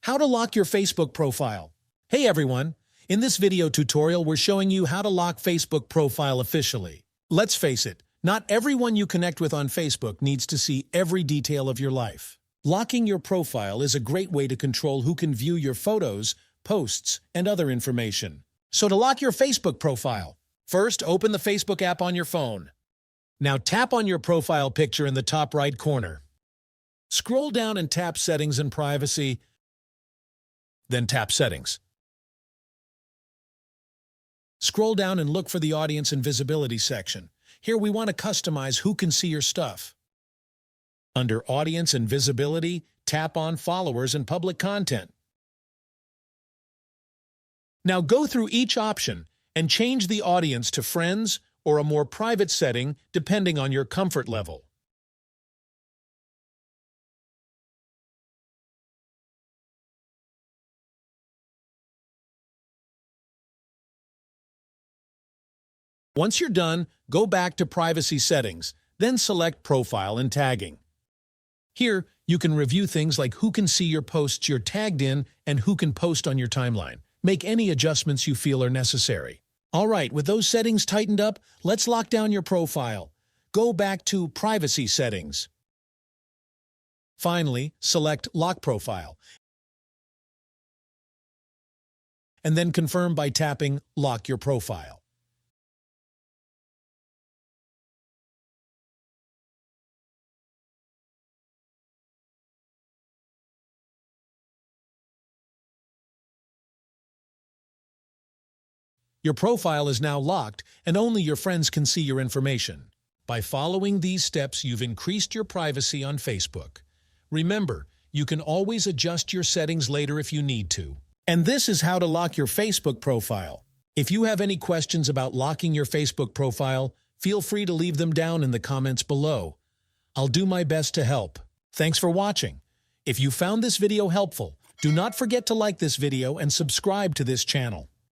How to lock your Facebook profile. Hey everyone, in this video tutorial we're showing you how to lock Facebook profile officially. Let's face it, not everyone you connect with on Facebook needs to see every detail of your life. Locking your profile is a great way to control who can view your photos, posts, and other information. So to lock your Facebook profile, first open the Facebook app on your phone. Now tap on your profile picture in the top right corner. Scroll down and tap Settings and Privacy, then tap Settings. Scroll down and look for the Audience and Visibility section. Here we want to customize who can see your stuff. Under Audience and Visibility, tap on Followers and Public Content. Now go through each option and change the audience to Friends or a more private setting depending on your comfort level. Once you're done, go back to Privacy Settings, then select Profile and Tagging. Here, you can review things like who can see your posts you're tagged in and who can post on your timeline. Make any adjustments you feel are necessary. Alright, with those settings tightened up, let's lock down your profile. Go back to Privacy Settings. Finally, select Lock Profile, and then confirm by tapping Lock Your Profile. Your profile is now locked, and only your friends can see your information. By following these steps, you've increased your privacy on Facebook. Remember, you can always adjust your settings later if you need to. And this is how to lock your Facebook profile. If you have any questions about locking your Facebook profile, feel free to leave them down in the comments below. I'll do my best to help. Thanks for watching. If you found this video helpful, do not forget to like this video and subscribe to this channel.